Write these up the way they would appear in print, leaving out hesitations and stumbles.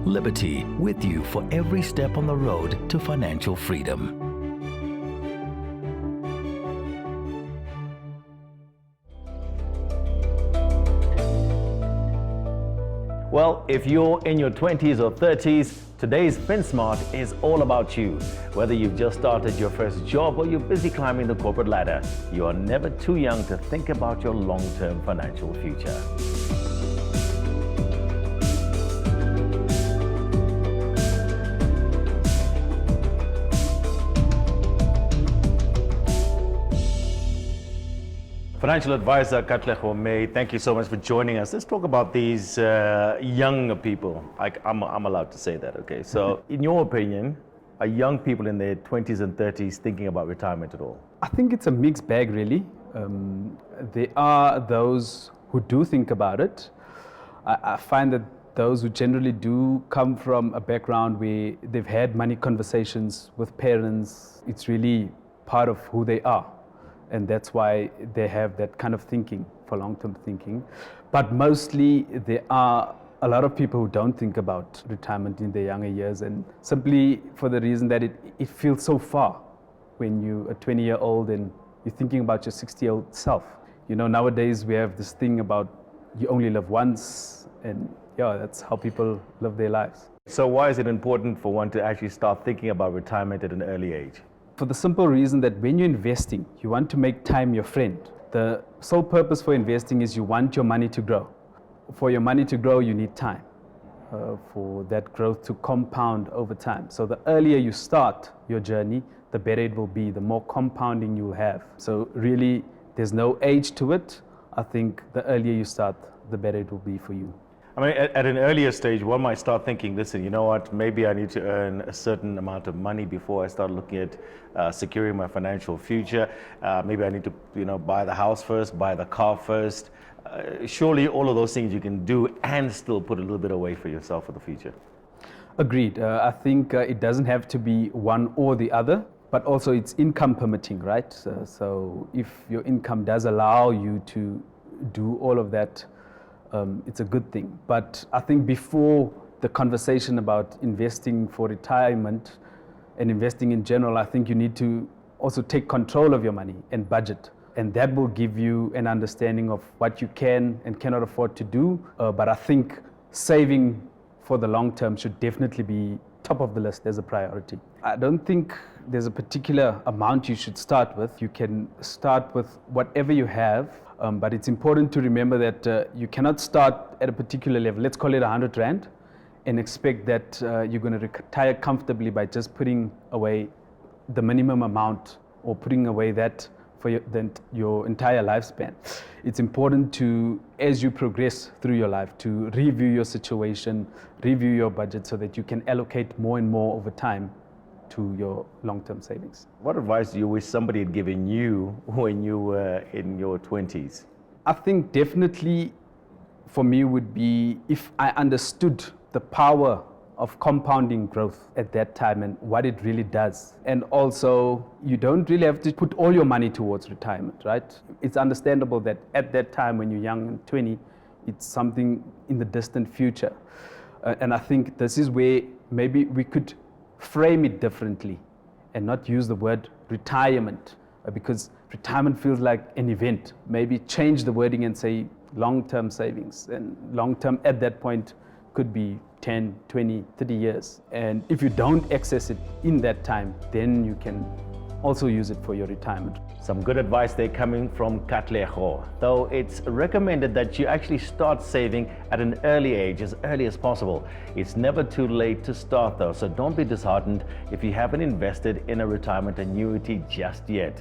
Liberty, with you for every step on the road to financial freedom. Well, if you're in your 20s or 30s, today's FinSmart is all about you. Whether you've just started your first job or you're busy climbing the corporate ladder, you are never too young to think about your long-term financial future. Financial advisor Katlego May, thank you so much for joining us. Let's talk about these young people. I'm allowed to say that, okay? So, in your opinion, are young people in their 20s and 30s thinking about retirement at all? I think it's a mixed bag, really. There are those who do think about it. I find that those who generally do come from a background where they've had money conversations with parents, it's really part of who they are. And that's why they have that kind of thinking, for long-term thinking. But mostly there are a lot of people who don't think about retirement in their younger years, and simply for the reason that it feels so far when you're a 20-year-old and you're thinking about your 60-year-old self. You know, nowadays we have this thing about you only live once, and yeah, that's how people live their lives. So why is it important for one to actually start thinking about retirement at an early age? For the simple reason that when you're investing, you want to make time your friend. The sole purpose for investing is you want your money to grow. For your money to grow, you need time for that growth to compound over time. So the earlier you start your journey, the better it will be, the more compounding you'll have. So really, there's no age to it. I think the earlier you start, the better it will be for you. I mean, at an earlier stage, one might start thinking, listen, you know what, maybe I need to earn a certain amount of money before I start looking at securing my financial future. Maybe I need to, buy the house first, buy the car first. Surely all of those things you can do and still put a little bit away for yourself for the future. Agreed. I think it doesn't have to be one or the other, but also it's income permitting, right? So if your income does allow you to do all of that, it's a good thing. But I think before the conversation about investing for retirement and investing in general, I think you need to also take control of your money and budget. And that will give you an understanding of what you can and cannot afford to do. But I think saving for the long term should definitely be top of the list as a priority. I don't think there's a particular amount you should start with. You can start with whatever you have. But it's important to remember that you cannot start at a particular level, let's call it 100 Rand, and expect that you're going to retire comfortably by just putting away the minimum amount or putting away that for your entire lifespan. It's important to, as you progress through your life, to review your situation, review your budget so that you can allocate more and more over time to your long-term savings. What advice do you wish somebody had given you when you were in your 20s? I think definitely for me would be if I understood the power of compounding growth at that time and what it really does. And also, you don't really have to put all your money towards retirement, right? It's understandable that at that time when you're young and 20, it's something in the distant future. And I think this is where maybe we could frame it differently and not use the word retirement, because retirement feels like an event. Maybe change the wording and say long-term savings, and long-term at that point could be 10, 20, 30 years. And if you don't access it in that time, then you can also use it for your retirement. Some good advice there coming from Katlego. Though it's recommended that you actually start saving at an early age, as early as possible. It's never too late to start though, so don't be disheartened if you haven't invested in a retirement annuity just yet.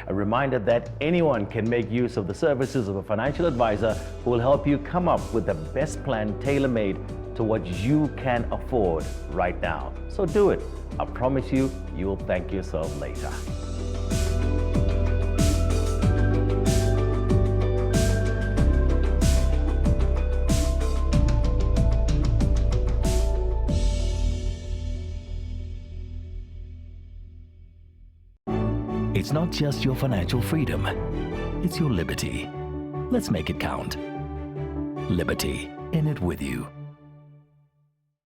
A reminder that anyone can make use of the services of a financial advisor who will help you come up with the best plan tailor-made to what you can afford right now. So do it. I promise you, you'll thank yourself later. It's not just your financial freedom, it's your liberty. Let's make it count. Liberty, in it with you.